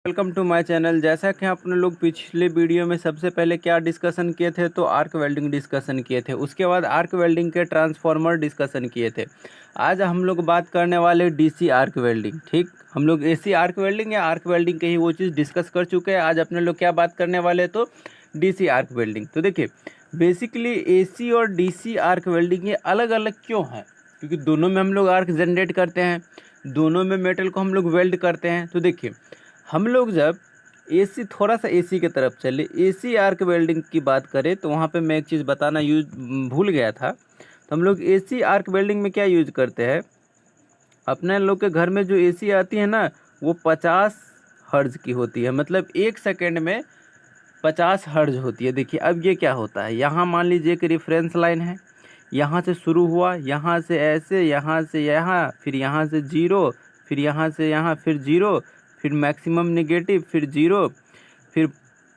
Welcome to my channel. जैसा कि अपने लोग पिछले वीडियो में सबसे पहले क्या डिस्कशन किए थे, तो आर्क वेल्डिंग डिस्कशन किए थे। उसके बाद आर्क वेल्डिंग के ट्रांसफार्मर डिस्कशन किए थे। आज हम लोग बात करने वाले डीसी आर्क वेल्डिंग। ठीक, हम लोग एसी आर्क वेल्डिंग या आर्क वेल्डिंग के ही वो चीज़ डिस्कस कर चुके हैं। आज अपने लोग क्या बात करने वाले, तो डीसी आर्क वेल्डिंग। तो देखिए, बेसिकली एसी और डीसी आर्क वेल्डिंग ये अलग अलग क्यों है, क्योंकि दोनों में हम लोग आर्क जनरेट करते हैं, दोनों में मेटल को हम लोग वेल्ड करते हैं। तो देखिए, हम लोग जब एसी, थोड़ा सा एसी की तरफ चले, एसी आर्क वेल्डिंग की बात करें तो वहाँ पे मैं एक चीज़ बताना भूल गया था। तो हम लोग एसी आर्क वेल्डिंग में क्या यूज करते हैं, अपने लोग के घर में जो एसी आती है ना, वो 50 हर्ज की होती है। मतलब 1 सेकेंड में 50 हर्ज होती है। देखिए अब ये क्या होता है, यहाँ मान लीजिए कि रेफरेंस लाइन है, यहाँ से शुरू हुआ, यहाँ से ऐसे, यहाँ से यहाँ, फिर यहाँ से जीरो, फिर यहाँ से यहाँ, फिर जीरो, फिर मैक्सिमम नेगेटिव, फिर जीरो, फिर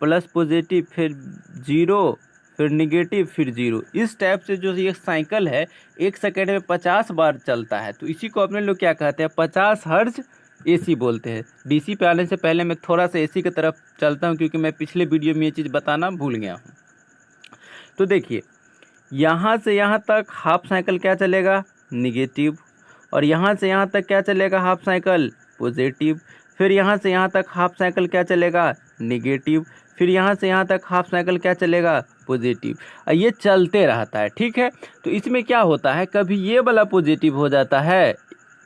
प्लस पॉजिटिव, फिर जीरो, फिर नेगेटिव, फिर जीरो। इस टाइप से जो ये साइकिल है 1 सेकेंड में 50 बार चलता है। तो इसी को अपने लोग क्या कहते हैं, 50 हर्ज एसी बोलते हैं। डीसी पे आने से पहले मैं थोड़ा सा एसी की तरफ चलता हूँ, क्योंकि मैं पिछले वीडियो में ये चीज़ बताना भूल गया हूँ। तो देखिए, यहाँ से यहाँ तक हाफ साइकिल क्या चलेगा, निगेटिव, और यहाँ से यहाँ तक क्या चलेगा, हाफ साइकिल पॉजिटिव, फिर यहाँ से यहाँ तक हाफ साइकिल क्या चलेगा, निगेटिव, फिर यहाँ से यहाँ तक हाफ साइकिल क्या चलेगा, पॉजिटिव। ये चलते रहता है। ठीक है, तो इसमें क्या होता है, कभी ये वाला पॉजिटिव हो जाता है,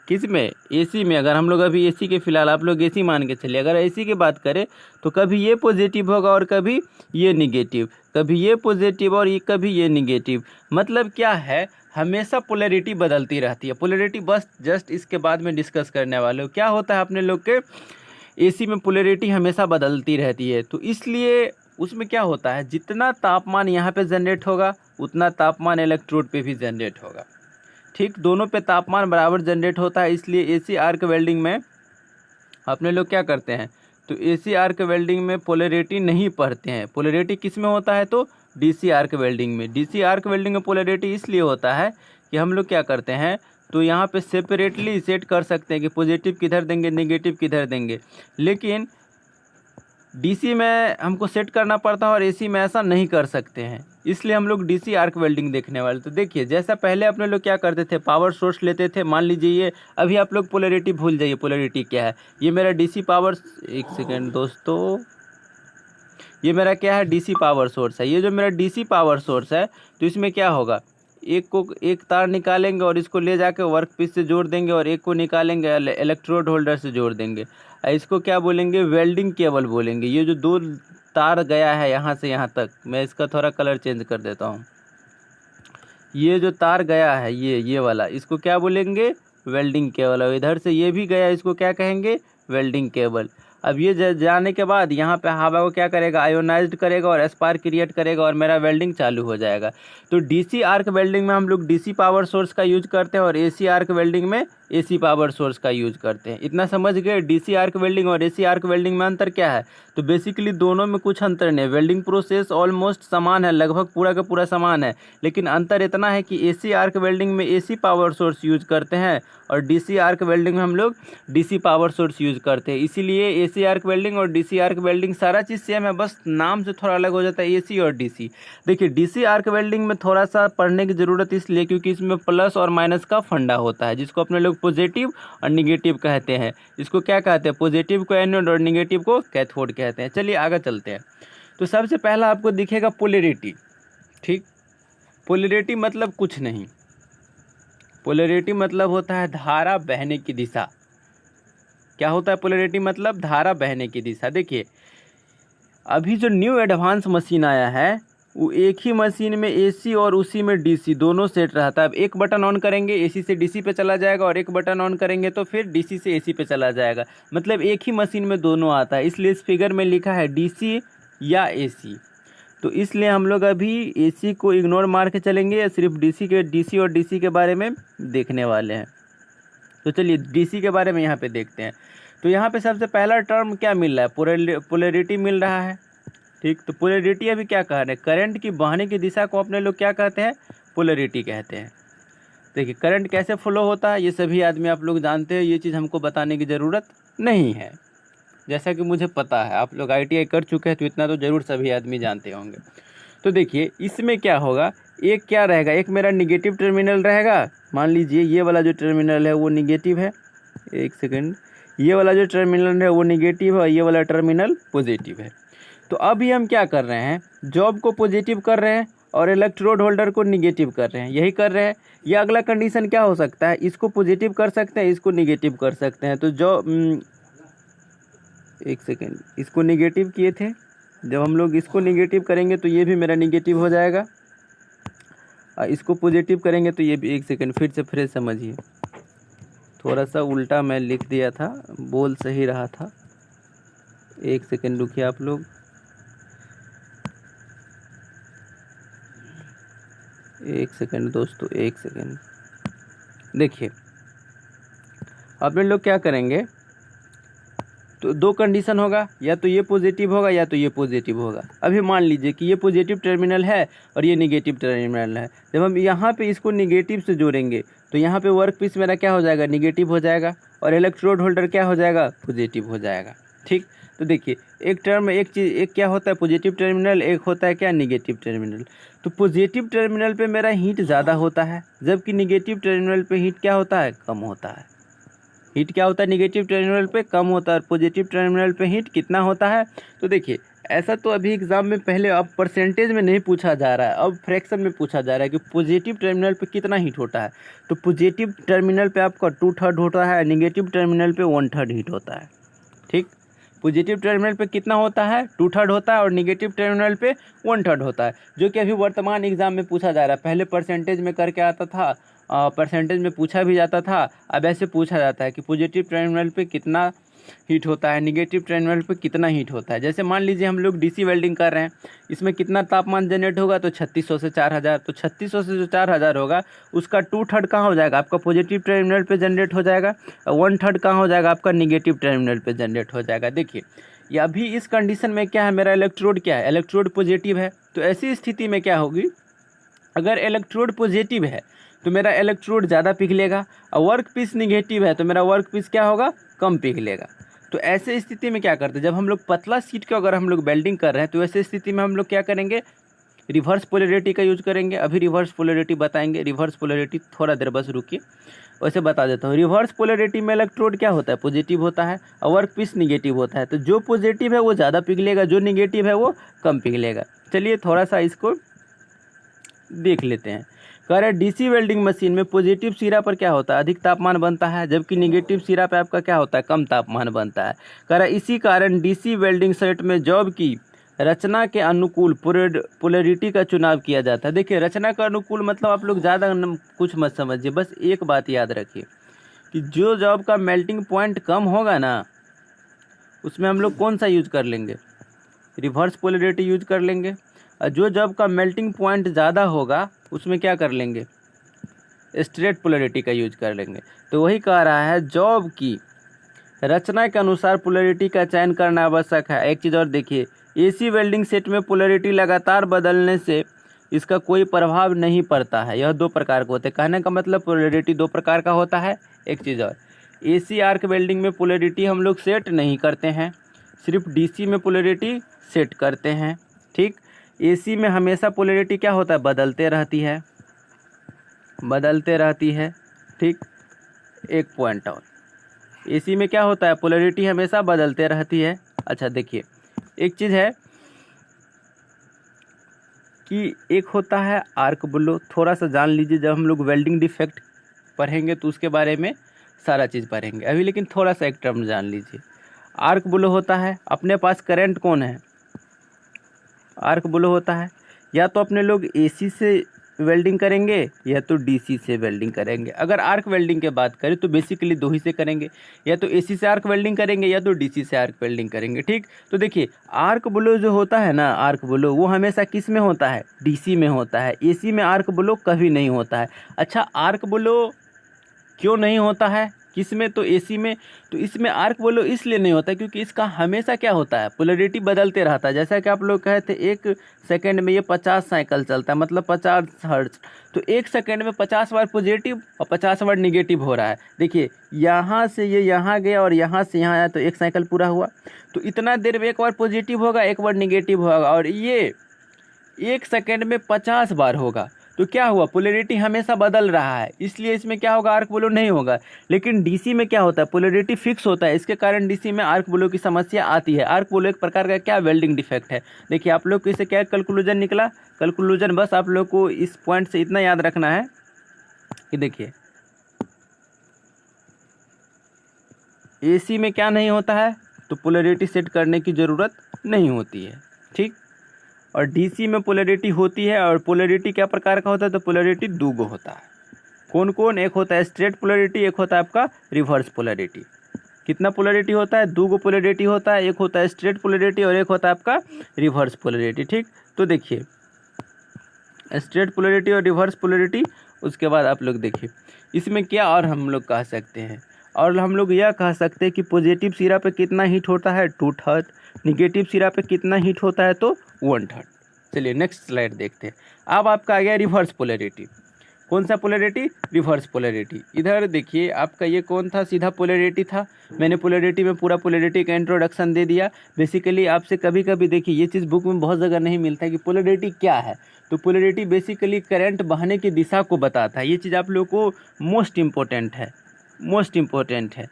किस में, एसी में। अगर हम लोग अभी एसी के फिलहाल आप लोग एसी मान के चलिए, अगर एसी की बात करें तो कभी ये पॉजिटिव होगा और कभी ये निगेटिव, कभी ये पॉजिटिव और ये कभी ये निगेटिव। मतलब क्या है, हमेशा पोलैरिटी बदलती रहती है। पोलैरिटी बस जस्ट इसके बाद में डिस्कस करने वाले हो। क्या होता है अपने लोग के एसी में, पोलैरिटी हमेशा बदलती रहती है। तो इसलिए उसमें क्या होता है, जितना तापमान यहाँ पे जनरेट होगा उतना तापमान इलेक्ट्रोड पे भी जनरेट होगा। ठीक, दोनों पे तापमान बराबर जनरेट होता है। इसलिए एसी आर्क वेल्डिंग में अपने लोग क्या करते हैं, तो एसी आर्क वेल्डिंग में पोलैरिटी नहीं पढ़ते हैं। पोलैरिटी किस में होता है, तो डीसी आर्क वेल्डिंग में। डीसी आर्क वेल्डिंग में पोलैरिटी इसलिए होता है कि हम लोग क्या करते हैं, तो यहाँ पे सेपरेटली सेट कर सकते हैं कि पॉजिटिव किधर देंगे, नेगेटिव किधर देंगे। लेकिन डीसी में हमको सेट करना पड़ता है और एसी में ऐसा नहीं कर सकते हैं। इसलिए हम लोग डीसी आर्क वेल्डिंग देखने वाले। तो देखिए, जैसा पहले अपने लोग क्या करते थे, पावर सोर्स लेते थे। मान लीजिए ये, अभी आप लोग पोलैरिटी भूल जाइए, पोलैरिटी क्या है। ये मेरा डीसी पावर, एक सेकेंड दोस्तों, ये मेरा क्या है, डीसी पावर सोर्स है। ये जो मेरा डीसी पावर सोर्स है, तो इसमें क्या होगा, एक तार निकालेंगे और इसको ले जाके वर्क पीस से जोड़ देंगे, और एक को निकालेंगे इलेक्ट्रोड होल्डर से जोड़ देंगे। इसको क्या बोलेंगे, वेल्डिंग केबल बोलेंगे। ये जो 2 तार गया है यहाँ से यहाँ तक, मैं इसका थोड़ा कलर चेंज कर देता हूँ। ये जो तार गया है, ये वाला, इसको क्या बोलेंगे, वेल्डिंग केबल। और इधर से ये भी गया, इसको क्या कहेंगे, वेल्डिंग केबल। अब ये जाने के बाद यहाँ पे हवा को क्या करेगा, आयोनाइज्ड करेगा और स्पार्क क्रिएट करेगा और मेरा वेल्डिंग चालू हो जाएगा। तो डीसी आर्क वेल्डिंग में हम लोग डीसी पावर सोर्स का यूज करते हैं और एसी आर्क वेल्डिंग में एसी पावर सोर्स का यूज करते हैं। इतना समझ गए। डीसी आर्क वेल्डिंग और एसी आर्क वेल्डिंग में अंतर क्या है, तो बेसिकली दोनों में कुछ अंतर नहीं। वेल्डिंग प्रोसेस ऑलमोस्ट समान है, लगभग पूरा का पूरा समान है। लेकिन अंतर इतना है कि एसी आर्क वेल्डिंग में एसी पावर सोर्स यूज करते हैं और डीसी आर्क वेल्डिंग में हम लोग डीसी पावर सोर्स यूज करते हैं। इसीलिए एसी आर्क वेल्डिंग और डीसी आर्क वेल्डिंग सारा चीज़ सेम है, बस नाम से थोड़ा अलग हो जाता है, एसी और डीसी। देखिए, डीसी आर्क वेल्डिंग में थोड़ा सा पढ़ने की ज़रूरत इसलिए क्योंकि इसमें प्लस और माइनस का फंडा होता है, जिसको अपने लोग पॉजिटिव और निगेटिव कहते हैं। इसको क्या कहते हैं, पॉजिटिव को एनोड और निगेटिव को कैथोड कहते हैं। चलिए आगे चलते हैं। तो सबसे पहला आपको दिखेगा पोलैरिटी। ठीक, पोलैरिटी मतलब कुछ नहीं, पोलैरिटी मतलब होता है धारा बहने की दिशा। क्या होता है पोलैरिटी मतलब, धारा बहने की दिशा। देखिए, अभी जो न्यू एडवांस मशीन आया है, वो एक ही मशीन में एसी और उसी में डीसी दोनों सेट रहता है। अब एक बटन ऑन करेंगे एसी से डीसी पे चला जाएगा, और एक बटन ऑन करेंगे तो फिर डीसी से एसी पे चला जाएगा। मतलब एक ही मशीन में दोनों आता है। इसलिए इस फिगर में लिखा है डीसी या एसी। तो इसलिए हम लोग अभी एसी को इग्नोर मार के चलेंगे, या सिर्फ डीसी और डीसी के बारे में देखने वाले हैं। तो चलिए डीसी के बारे में यहाँ पे देखते हैं। तो यहाँ पे सबसे पहला टर्म क्या मिल रहा है, पोलैरिटी मिल रहा है। ठीक, तो पोलैरिटी अभी क्या कह रहे हैं, करंट की बहने की दिशा को अपने लोग क्या कहते हैं, पोलैरिटी कहते हैं। देखिए, करंट कैसे फ्लो होता है ये सभी आदमी आप लोग जानते हैं, ये चीज़ हमको बताने की ज़रूरत नहीं है। जैसा कि मुझे पता है आप लोग ITI कर चुके हैं तो इतना तो ज़रूर सभी आदमी जानते होंगे। तो देखिए इसमें क्या होगा, एक क्या रहेगा, एक मेरा निगेटिव टर्मिनल रहेगा। मान लीजिए ये वाला जो टर्मिनल है वो निगेटिव है, एक सेकेंड, ये वाला जो टर्मिनल है वो निगेटिव है और ये वाला टर्मिनल पॉजिटिव है। तो अभी हम क्या कर रहे हैं, जॉब को पॉजिटिव कर रहे हैं और इलेक्ट्रोड होल्डर को निगेटिव कर रहे हैं, यही कर रहे हैं। ये अगला कंडीशन क्या हो सकता है, इसको पॉजिटिव कर सकते हैं, इसको निगेटिव कर सकते हैं। तो जो एक सेकेंड, इसको निगेटिव किए थे, जब हम लोग इसको निगेटिव करेंगे तो ये भी मेरा निगेटिव हो जाएगा, और इसको पॉजिटिव करेंगे तो ये भी, एक सेकेंड फिर से फ्रेश समझिए, थोड़ा सा उल्टा मैं लिख दिया था, बोल सही रहा था। एक सेकेंड रुकिए आप लोग, एक सेकेंड दोस्तों, एक सेकेंड। देखिए अब लोग क्या करेंगे, तो दो कंडीशन होगा, या तो ये पॉजिटिव होगा या तो ये पॉजिटिव होगा। अभी मान लीजिए कि ये पॉजिटिव टर्मिनल है और ये निगेटिव टर्मिनल है। जब हम यहाँ पे इसको निगेटिव से जोड़ेंगे तो यहाँ पे वर्क पीस मेरा क्या हो जाएगा, निगेटिव हो जाएगा, और इलेक्ट्रोड होल्डर क्या हो जाएगा, पॉजिटिव हो जाएगा। ठीक, तो देखिए एक टर्म, एक चीज़, एक क्या होता है पॉजिटिव टर्मिनल, एक होता है क्या निगेटिव टर्मिनल। तो पॉजिटिव टर्मिनल पे मेरा हीट ज़्यादा होता है, जबकि निगेटिव टर्मिनल पे हीट क्या होता है, कम होता है। हीट क्या होता है, निगेटिव टर्मिनल पे कम होता है और पॉजिटिव टर्मिनल पे हीट कितना होता है। तो देखिए ऐसा तो अभी एग्जाम में पहले, अब परसेंटेज में नहीं पूछा जा रहा है, अब फ्रैक्शन में पूछा जा रहा है कि पॉजिटिव टर्मिनल पे कितना हीट होता है। तो पॉजिटिव टर्मिनल पे आपका 2/3 होता है, निगेटिव टर्मिनल पे 1/3 हीट होता है। ठीक, पॉजिटिव टर्मिनल पे कितना होता है, 2/3 होता है, और निगेटिव टर्मिनल पे 1/3 होता है, जो कि अभी वर्तमान एग्जाम में पूछा जा रहा है। पहले परसेंटेज में करके आता था, परसेंटेज में पूछा भी जाता था, अब ऐसे पूछा जाता है कि पॉजिटिव टर्मिनल पे कितना हीट होता है, निगेटिव टर्मिनल पे कितना हीट होता है। जैसे मान लीजिए हम लोग DC वेल्डिंग कर रहे हैं, इसमें कितना तापमान जनरेट होगा, तो 3600 से 4000। तो 3600 से जो 4000 होगा उसका 2/3 कहाँ हो जाएगा, आपका पॉजिटिव टर्मिनल पे जनरेट हो जाएगा, और 1/3 कहाँ हो जाएगा, आपका निगेटिव टर्मिनल पे जनरेट हो जाएगा। देखिए ये अभी इस कंडीशन में क्या है, मेरा इलेक्ट्रोड क्या है, इलेक्ट्रोड पॉजिटिव है। तो ऐसी स्थिति में क्या होगी, अगर इलेक्ट्रोड पॉजिटिव है तो मेरा इलेक्ट्रोड ज़्यादा पिघलेगा, और वर्क पीस निगेटिव है तो मेरा वर्क पीस क्या होगा, कम पिघलेगा। तो ऐसे स्थिति में क्या करते हैं, जब हम लोग पतला शीट को अगर हम लोग वेल्डिंग कर रहे हैं तो ऐसे स्थिति में हम लोग क्या करेंगे, रिवर्स पोलैरिटी का यूज करेंगे। अभी रिवर्स पोलैरिटी बताएंगे, रिवर्स पोलैरिटी थोड़ा देर बस रुकिए, वैसे बता देता हूँ। रिवर्स पोलैरिटी में इलेक्ट्रोड क्या होता है, पॉजिटिव होता है, और वर्क पीस निगेटिव होता है। तो जो पॉजिटिव है वो ज़्यादा पिघलेगा, जो निगेटिव है वो कम पिघलेगा। चलिए थोड़ा सा इसको देख लेते हैं। कह रहे DC वेल्डिंग मशीन में पॉजिटिव सिरा पर क्या होता है, अधिक तापमान बनता है, जबकि निगेटिव सिरा पे आपका क्या होता है, कम तापमान बनता है। कह रहा इसी कारण DC वेल्डिंग सेट में जॉब की रचना के अनुकूल पोलैरिटी का चुनाव किया जाता है। देखिए रचना का अनुकूल मतलब आप लोग ज़्यादा कुछ मत समझिए, बस एक बात याद रखिए कि जो जॉब का मेल्टिंग पॉइंट कम होगा ना, उसमें हम लोग कौन सा यूज कर लेंगे, रिवर्स पोलैरिटी यूज कर लेंगे। और जो जॉब का मेल्टिंग पॉइंट ज़्यादा होगा उसमें क्या कर लेंगे, स्ट्रेट पोलैरिटी का यूज कर लेंगे। तो वही कह रहा है, जॉब की रचना के अनुसार पोलैरिटी का चयन करना आवश्यक है। एक चीज़ और देखिए, AC वेल्डिंग सेट में पोलैरिटी लगातार बदलने से इसका कोई प्रभाव नहीं पड़ता है। यह 2 प्रकार के होते हैं, कहने का मतलब पोलैरिटी 2 प्रकार का होता है। एक चीज़ और, AC आर्क वेल्डिंग में पोलैरिटी हम लोग सेट नहीं करते हैं, सिर्फ DC में पोलैरिटी सेट करते हैं। ठीक, AC में हमेशा पोलैरिटी क्या होता है, बदलते रहती है, बदलते रहती है। ठीक, एक पॉइंट और, AC में क्या होता है, पोलैरिटी हमेशा बदलते रहती है। अच्छा देखिए एक चीज़ है कि एक होता है आर्क ब्लो, थोड़ा सा जान लीजिए, जब हम लोग वेल्डिंग डिफेक्ट पढ़ेंगे तो उसके बारे में सारा चीज़ पढ़ेंगे। अभी लेकिन थोड़ा सा एक टर्म जान लीजिए, आर्क ब्लो होता है, अपने पास करंट कौन है, आर्क ब्लो होता है। या तो अपने लोग AC से वेल्डिंग करेंगे या तो DC से वेल्डिंग करेंगे। अगर आर्क वेल्डिंग की बात करें तो बेसिकली 2 ही से करेंगे, या तो AC से आर्क वेल्डिंग करेंगे या तो DC से आर्क वेल्डिंग करेंगे। ठीक, तो देखिए आर्क ब्लो जो होता है ना, आर्क ब्लो वो हमेशा किस में होता है, DC में होता है। AC में आर्क ब्लो कभी नहीं होता है। अच्छा आर्क ब्लो क्यों नहीं होता है, किस में, तो एसी में। तो इसमें आर्क बोलो इसलिए नहीं होता क्योंकि इसका हमेशा क्या होता है, पोलैरिटी बदलते रहता है। जैसा कि आप लोग कहे थे 1 सेकेंड में ये 50 साइकिल चलता है, मतलब 50 हर्ट्ज। तो 1 सेकेंड में 50 बार पॉजिटिव और 50 बार निगेटिव हो रहा है। देखिए यहाँ से ये यहाँ गया और यहाँ से यहाँ आया, तो 1 साइकिल पूरा हुआ। तो इतना देर में 1 बार पॉजिटिव होगा, 1 बार निगेटिव होगा, और ये 1 सेकेंड में 50 बार होगा। तो क्या हुआ, पोलैरिटी हमेशा बदल रहा है, इसलिए इसमें क्या होगा, आर्क ब्लो नहीं होगा। लेकिन डीसी में क्या होता है, पोलैरिटी फिक्स होता है, इसके कारण डीसी में आर्क ब्लो की समस्या आती है। आर्क ब्लो एक प्रकार का क्या वेल्डिंग डिफेक्ट है। देखिए आप लोग को इससे क्या कंक्लूजन निकला, कंक्लूजन बस आप लोग को इस पॉइंट से इतना याद रखना है कि देखिए एसी में क्या नहीं होता है, तो पोलैरिटी सेट करने की ज़रूरत नहीं होती है, ठीक। और डीसी में पोलैरिटी होती है, और पोलैरिटी क्या प्रकार का होता है, तो पोलैरिटी दो गो होता है। कौन कौन, एक होता है स्ट्रेट पोलैरिटी, एक होता है आपका रिवर्स पोलैरिटी। कितना पोलैरिटी होता है, दो गो पोलैरिटी होता है, एक होता है स्ट्रेट पोलैरिटी और एक होता है आपका रिवर्स पोलैरिटी, ठीक। तो देखिए स्ट्रेट पोलैरिटी और रिवर्स पोलैरिटी, उसके बाद आप लोग देखिए इसमें क्या और हम लोग कह सकते हैं, और हम लोग यह कह सकते हैं कि पॉजिटिव सिरा पे कितना हीट होता है, 2 थर्ड, निगेटिव सिरा पे कितना हीट होता है, तो 1 थर्ड। चलिए नेक्स्ट स्लाइड देखते हैं। अब आपका आ गया रिवर्स पोलैरिटी। कौन सा पोलैरिटी, रिवर्स पोलैरिटी। इधर देखिए आपका ये कौन था, सीधा पोलैरिटी था। मैंने पोलैरिटी में पूरा पोलैरिटी का इंट्रोडक्शन दे दिया। बेसिकली आपसे कभी कभी देखिए ये चीज़ बुक में बहुत जगह नहीं मिलता है कि पोलैरिटी क्या है। तो पोलैरिटी बेसिकली करंट बहने की दिशा को बताता है। ये चीज़ आप लोग को मोस्ट इम्पोर्टेंट है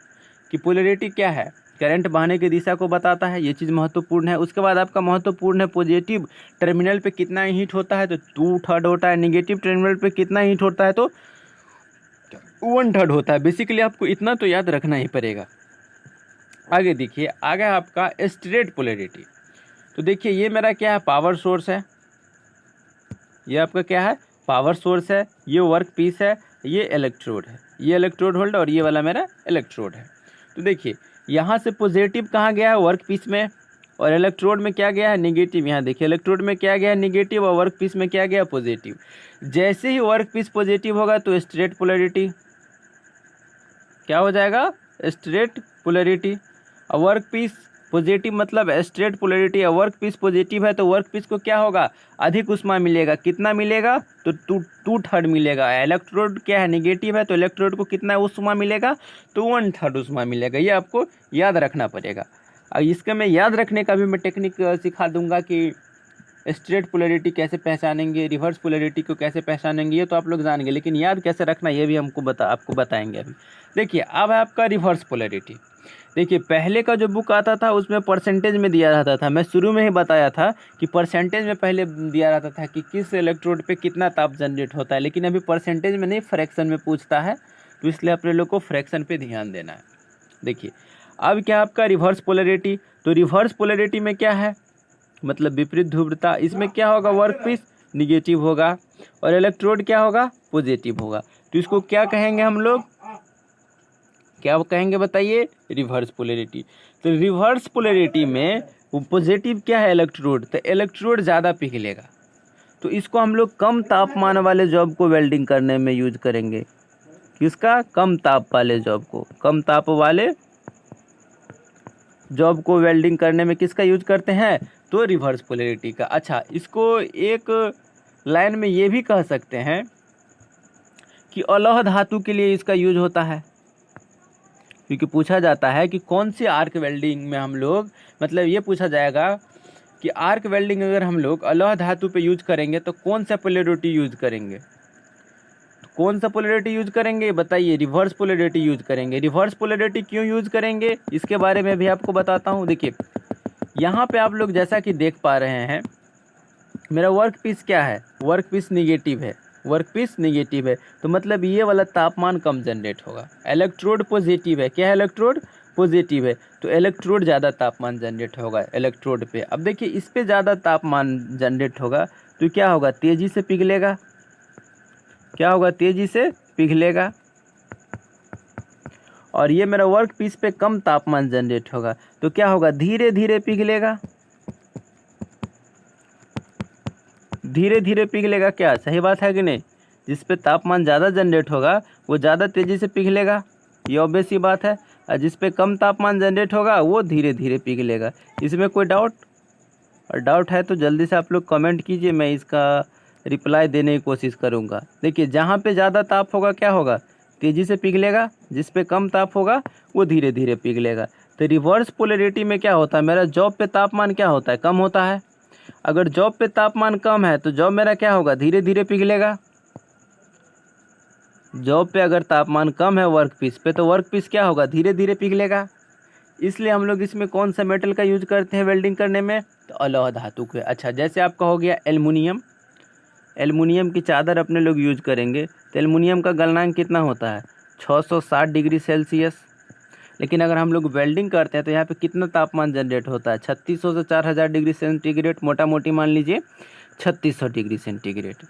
कि पोलैरिटी क्या है, करंट बहने की दिशा को बताता है, ये चीज़ महत्वपूर्ण है। उसके बाद आपका महत्वपूर्ण है पॉजिटिव टर्मिनल पे कितना हीट होता है, तो 2 थर्ड होता है। निगेटिव टर्मिनल पे कितना हीट होता है, तो 1 थर्ड होता है। बेसिकली आपको इतना तो याद रखना ही पड़ेगा। आगे देखिए, आगे आपका स्ट्रेट पोलैरिटी। तो देखिए ये मेरा क्या है, पावर सोर्स है। ये आपका क्या है, पावर सोर्स है। ये वर्क पीस है, ये इलेक्ट्रोड है, ये इलेक्ट्रोड होल्डर, और ये वाला मेरा इलेक्ट्रोड है। तो देखिए यहाँ से पॉजिटिव कहाँ गया है, वर्क पीस में, और इलेक्ट्रोड में क्या गया है, निगेटिव। यहाँ देखिए इलेक्ट्रोड में क्या गया है, निगेटिव, और वर्क पीस में क्या गया, पॉजिटिव। जैसे ही वर्क पीस पॉजिटिव होगा तो स्ट्रेट पोलैरिटी क्या हो जाएगा, स्ट्रेट पोलैरिटी। और वर्क पीस पॉजिटिव मतलब स्ट्रेट पोलैरिटी, और वर्क पीस पॉजिटिव है तो वर्क पीस को क्या होगा, अधिक ऊष्मा मिलेगा। कितना मिलेगा, तो 2 थर्ड मिलेगा। इलेक्ट्रोड क्या है, निगेटिव है, तो इलेक्ट्रोड को कितना ऊष्मा मिलेगा, तो 1 थर्ड ऊष्मा मिलेगा। ये आपको याद रखना पड़ेगा। और इसका मैं याद रखने का भी मैं टेक्निक सिखा दूंगा कि स्ट्रेट पोलैरिटी कैसे पहचानेंगे, रिवर्स पोलैरिटी को कैसे पहचानेंगे, ये तो आप लोग जानेंगे, लेकिन याद कैसे रखना ये भी आपको बताएंगे अभी। देखिए अब है आपका रिवर्स पोलैरिटी। देखिए पहले का जो बुक आता था उसमें परसेंटेज में दिया रहता था। मैं शुरू में ही बताया था कि परसेंटेज में पहले दिया रहता था कि किस इलेक्ट्रोड पे कितना ताप जनरेट होता है, लेकिन अभी परसेंटेज में नहीं, फ्रैक्शन में पूछता है। तो इसलिए अपने लोग को फ्रैक्शन पे ध्यान देना है। देखिए अब क्या आपका रिवर्स पोलैरिटी। तो रिवर्स पोलैरिटी में क्या है, मतलब विपरीत ध्रुवता। इसमें क्या होगा, वर्क पीस निगेटिव होगा और इलेक्ट्रोड क्या होगा, पॉजिटिव होगा। तो इसको क्या कहेंगे हम लोग, क्या कहेंगे बताइए, रिवर्स पोलैरिटी। तो रिवर्स पोलैरिटी में पॉजिटिव क्या है, इलेक्ट्रोड, तो इलेक्ट्रोड ज़्यादा पिघलेगा। तो इसको हम लोग कम तापमान वाले जॉब को वेल्डिंग करने में यूज करेंगे। किसका, कम ताप वाले जॉब को, कम ताप वाले जॉब को वेल्डिंग करने में किसका यूज करते हैं, तो रिवर्स पोलैरिटी का। अच्छा इसको एक लाइन में ये भी कह सकते हैं कि अलौह धातु के लिए इसका यूज होता है, क्योंकि पूछा जाता है कि कौन से आर्क वेल्डिंग में हम लोग, मतलब ये पूछा जाएगा कि आर्क वेल्डिंग अगर हम लोग अलौह धातु पे यूज करेंगे तो कौन सा पोलैरिटी यूज करेंगे। तो कौन सा पोलैरिटी यूज करेंगे बताइए, रिवर्स पोलैरिटी यूज करेंगे। रिवर्स पोलैरिटी क्यों यूज करेंगे इसके बारे में भी आपको बताता हूँ। देखिए यहाँ पे आप लोग जैसा कि देख पा रहे हैं, मेरा वर्क पीस क्या है, वर्क पीस निगेटिव है, वर्क पीस निगेटिव है, तो मतलब ये वाला तापमान कम जनरेट होगा। इलेक्ट्रोड पॉजिटिव है, क्या है, इलेक्ट्रोड पॉजिटिव है, तो इलेक्ट्रोड ज़्यादा तापमान जनरेट होगा इलेक्ट्रोड पे। अब देखिए इस पे ज़्यादा तापमान जनरेट होगा तो क्या होगा, तेज़ी से पिघलेगा। क्या होगा, तेज़ी से पिघलेगा। और ये मेरा वर्क पीस पे कम तापमान जनरेट होगा तो क्या होगा, धीरे धीरे पिघलेगा। धीरे धीरे पिघलेगा, क्या सही बात है कि नहीं। जिस पे तापमान ज़्यादा जनरेट होगा वो ज़्यादा तेज़ी से पिघलेगा। ये ऑब्वियस सी बात है। और जिस पे कम तापमान जनरेट होगा वो धीरे धीरे पिघलेगा। इसमें कोई डाउट? और डाउट है तो जल्दी से आप लोग कमेंट कीजिए, मैं इसका रिप्लाई देने की कोशिश करूँगा। देखिए जहाँ पे ज़्यादा ताप होगा क्या होगा, तेज़ी से पिघलेगा, जिस पे कम ताप होगा वो धीरे धीरे पिघलेगा। तो रिवर्स पोलैरिटी में क्या होता है, मेरा जॉब पे तापमान क्या होता है, कम होता है। अगर जॉब पे तापमान कम है तो जॉब मेरा क्या होगा, धीरे धीरे पिघलेगा। जॉब पे अगर तापमान कम है वर्क पीस पे, तो वर्क पीस क्या होगा, धीरे धीरे पिघलेगा। इसलिए हम लोग इसमें कौन सा मेटल का यूज करते हैं वेल्डिंग करने में, तो अलौह धातु के। अच्छा, जैसे आपका हो गया एल्युमिनियम, एल्युमिनियम की चादर अपने लोग यूज करेंगे तो एल्युमिनियम का गलनांक कितना होता है, 660 डिग्री सेल्सियस। लेकिन अगर हम लोग वेल्डिंग करते हैं तो यहाँ पे कितना तापमान जनरेट होता है, 3600 से 4000 डिग्री सेंटीग्रेड, मोटा मोटी मान लीजिए 3600 डिग्री सेंटीग्रेड।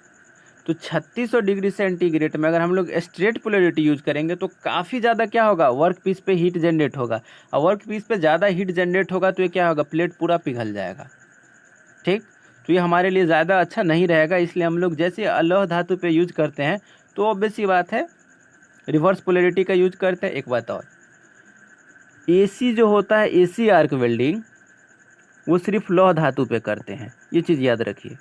तो 3600 डिग्री सेंटीग्रेड में अगर हम लोग स्ट्रेट पोलैरिटी यूज करेंगे तो काफ़ी ज़्यादा क्या होगा, वर्क पीस पे हीट जनरेट होगा। और वर्क पीस पे ज़्यादा हीट जनरेट होगा तो ये क्या होगा, प्लेट पूरा पिघल जाएगा। ठीक, तो ये हमारे लिए ज़्यादा अच्छा नहीं रहेगा। इसलिए हम लोग जैसे अलौह धातु पे यूज करते हैं तो ऑब्वियस सी बात है रिवर्स पोलैरिटी का यूज करते हैं। एक बात और, एसी जो होता है, एसी आर्क वेल्डिंग, वो सिर्फ लौह धातु पे करते हैं, ये चीज़ याद रखिए।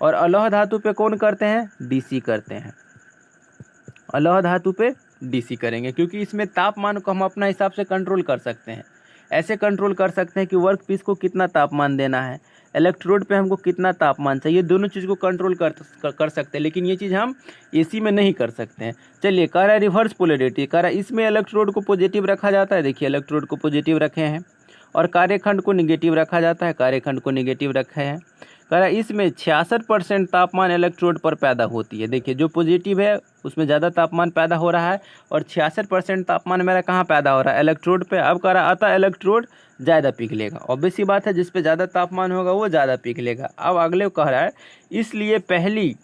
और अलौह धातु पे कौन करते हैं, डीसी करते हैं। अलौह धातु पे डीसी करेंगे क्योंकि इसमें तापमान को हम अपना हिसाब से कंट्रोल कर सकते हैं। ऐसे कंट्रोल कर सकते हैं कि वर्क पीस को कितना तापमान देना है, इलेक्ट्रोड पे हमको कितना तापमान चाहिए, दोनों चीज़ को कंट्रोल कर सकते हैं। लेकिन ये चीज़ हम एसी में नहीं कर सकते हैं। चलिए, कह रहा है रिवर्स पोलैरिटी, कह रहा है इसमें इलेक्ट्रोड को पॉजिटिव रखा जाता है। देखिए इलेक्ट्रोड को पॉजिटिव रखे हैं और कार्यखंड को निगेटिव रखा जाता है, कार्यखंड को निगेटिव रखे हैं। कह रहा है इसमें 66% तापमान इलेक्ट्रोड पर पैदा होती है। देखिए जो पॉजिटिव है उसमें ज़्यादा तापमान पैदा हो रहा है और 66% तापमान मेरा कहाँ पैदा हो रहा है, इलेक्ट्रोड पे। अब कह रहा है अतः इलेक्ट्रोड ज़्यादा पिघलेगा। ऑब्वियस सी बात है, जिस पे ज़्यादा तापमान होगा वो ज़्यादा पिघलेगा। अब अगले कह रहा है इसलिए पहली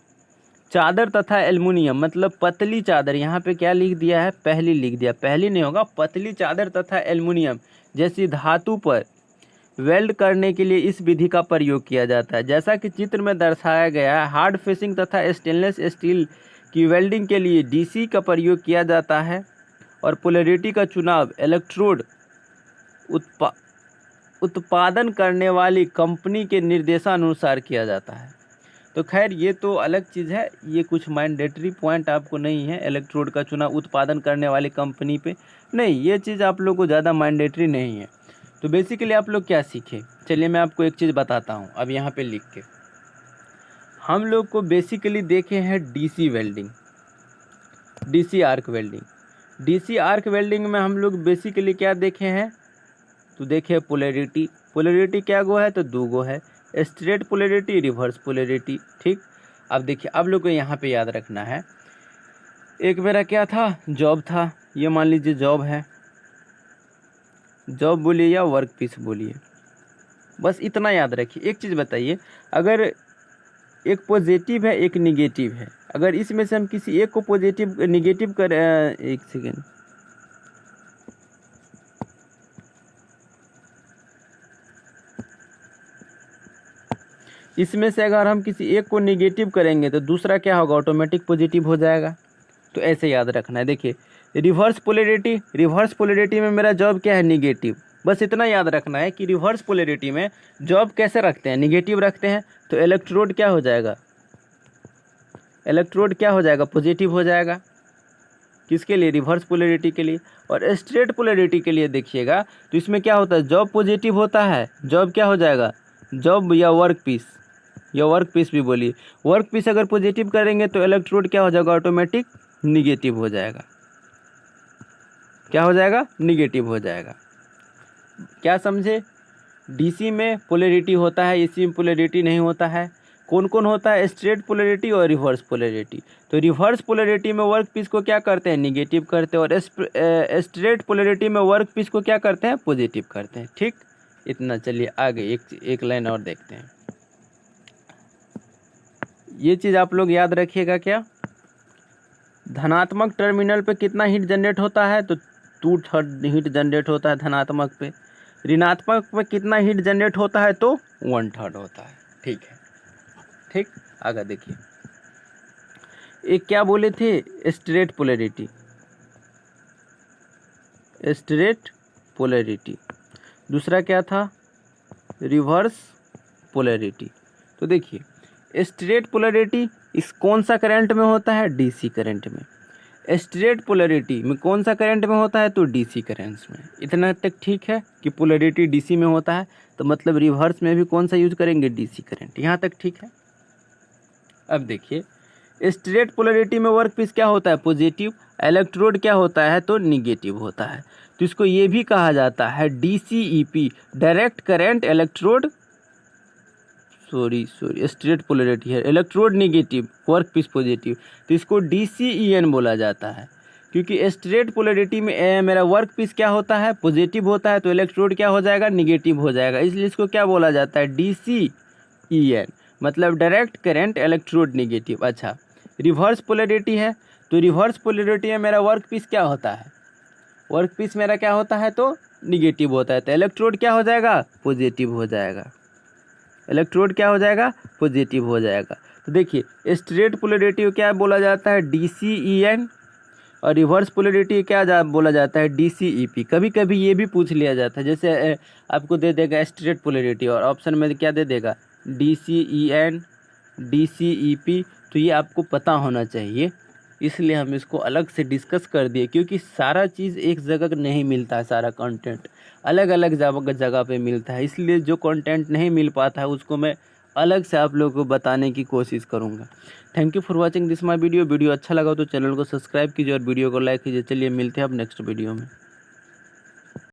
चादर तथा एल्युमिनियम, मतलब पतली चादर, यहाँ पे क्या लिख दिया है, पहली लिख दिया, पहली नहीं होगा, पतली चादर तथा एल्युमिनियम जैसी धातु पर वेल्ड करने के लिए इस विधि का प्रयोग किया जाता है। जैसा कि चित्र में दर्शाया गया है, हार्ड फेसिंग तथा स्टेनलेस स्टील की वेल्डिंग के लिए डीसी का प्रयोग किया जाता है और पोलैरिटी का चुनाव इलेक्ट्रोड उत्पादन करने वाली कंपनी के निर्देशानुसार किया जाता है। तो खैर ये तो अलग चीज़ है, ये कुछ मैंडेटरी पॉइंट आपको नहीं है। इलेक्ट्रोड का चुनाव उत्पादन करने वाली कंपनी पे नहीं, ये चीज़ आप लोग को ज़्यादा मैंडेटरी नहीं है। तो बेसिकली आप लोग क्या सीखे, चलिए मैं आपको एक चीज़ बताता हूँ। अब यहाँ पे लिख के हम लोग को बेसिकली देखे हैं DC welding, DC arc welding. DC arc welding में हम लोग बेसिकली क्या देखे हैं, तो देखे पोलैरिटी। पोलैरिटी क्या गो है, तो दो गो है, स्ट्रेट पोलैरिटी, रिवर्स पोलैरिटी। ठीक, अब देखिए आप लोग को यहाँ पे याद रखना है, एक मेरा क्या था, जॉब था। ये मान लीजिए जॉब है, जॉब बोलिए या वर्क पीस बोलिए, बस इतना याद रखिए। एक चीज़ बताइए, अगर एक पॉजिटिव है एक निगेटिव है, अगर इसमें से हम किसी एक को पॉजिटिव निगेटिव कर, एक सेकेंड, इसमें से अगर हम किसी एक को निगेटिव करेंगे तो दूसरा क्या होगा, ऑटोमेटिक पॉजिटिव हो जाएगा। तो ऐसे याद रखना है। देखिए रिवर्स पोलैरिटी, रिवर्स पोलैरिटी में मेरा जॉब क्या है, निगेटिव। बस इतना याद रखना है कि रिवर्स पोलैरिटी में जॉब कैसे रखते हैं, निगेटिव रखते हैं। तो इलेक्ट्रोड क्या हो जाएगा, इलेक्ट्रोड क्या हो जाएगा, पॉजिटिव हो जाएगा। किसके लिए, रिवर्स पोलैरिटी के लिए। और स्ट्रेट पोलैरिटी के लिए देखिएगा तो इसमें क्या होता है, जॉब पॉजिटिव होता है, जॉब क्या हो जाएगा, जॉब या वर्क पीस, या वर्क पीस भी बोलिए, वर्क पीस अगर पॉजिटिव करेंगे तो इलेक्ट्रोड क्या हो जाएगा, ऑटोमेटिक निगेटिव हो जाएगा। क्या हो जाएगा, निगेटिव हो जाएगा। क्या समझे, डीसी में पोलैरिटी होता है, एसी में पोलैरिटी नहीं होता है। कौन कौन होता है, स्ट्रेट पोलैरिटी और रिवर्स पोलैरिटी। तो रिवर्स पोलैरिटी में वर्क पीस को क्या करते हैं, निगेटिव करते हैं, और स्ट्रेट पोलैरिटी में वर्क पीस को क्या करते हैं, पॉजिटिव करते हैं। ठीक, इतना। चलिए आगे एक लाइन और देखते हैं। ये चीज़ आप लोग याद रखिएगा, क्या धनात्मक टर्मिनल पे कितना हीट जनरेट होता है, तो 2/3 हीट जनरेट होता है धनात्मक पे। ऋणात्मक पे कितना हीट जनरेट होता है, तो 1/3 होता है। ठीक है, ठीक। आगे देखिए, एक क्या बोले थे, स्ट्रेट पोलैरिटी। Straight polarity. दूसरा क्या था? Reverse polarity. तो देखिए स्ट्रेट पोलैरिटी इस कौन सा करंट में होता है? डीसी करंट में। स्ट्रेट पोलैरिटी में कौन सा करंट में होता है? तो डीसी करंट्स में। इतना तक ठीक है कि पोलैरिटी डीसी में होता है, तो मतलब रिवर्स में भी कौन सा यूज करेंगे? DC current. यहाँ तक ठीक है। अब देखिए स्ट्रेट पोलैरिटी में वर्क पीस क्या होता है? पॉजिटिव। इलेक्ट्रोड क्या होता है? तो निगेटिव होता है। तो इसको ये भी कहा जाता है DCEP, direct current electrode, sorry straight polarity है, electrode negative, work piece positive, तो इसको डीसीईएन बोला जाता है। क्योंकि स्ट्रेट पोलैरिटी में मेरा वर्क पीस क्या होता है? पॉजिटिव होता है, तो इलेक्ट्रोड क्या हो जाएगा? निगेटिव हो जाएगा, इसलिए इसको क्या बोला जाता है? डीसीईएन, मतलब डायरेक्ट करंट इलेक्ट्रोड निगेटिव। अच्छा, रिवर्स पोलैरिटी है, तो रिवर्स पोलैरिटी में मेरा वर्क पीस क्या होता है? वर्क पीस मेरा क्या होता है? तो निगेटिव होता है, तो इलेक्ट्रोड क्या हो जाएगा? पॉजिटिव हो जाएगा। इलेक्ट्रोड क्या हो जाएगा? पॉजिटिव हो जाएगा। तो देखिए स्ट्रेट पोलैरिटी को क्या बोला जाता है? डीसीईएन, और रिवर्स पोलैरिटी क्या बोला जाता है? डीसीईपी। कभी कभी ये भी पूछ लिया जाता है, जैसे आपको दे देगा स्ट्रेट पोलैरिटी और ऑप्शन में क्या दे देगा? डीसीईएन, डीसीईपी। तो ये आपको पता होना चाहिए, इसलिए हम इसको अलग से डिस्कस कर दिए, क्योंकि सारा चीज़ एक जगह नहीं मिलता है, सारा कंटेंट अलग अलग जगह पे मिलता है, इसलिए जो कंटेंट नहीं मिल पाता है उसको मैं अलग से आप लोगों को बताने की कोशिश करूँगा। Thank you for watching this my video. Video अच्छा लगा तो चैनल को सब्सक्राइब कीजिए और वीडियो को लाइक कीजिए। चलिए मिलते हैं अब नेक्स्ट वीडियो में।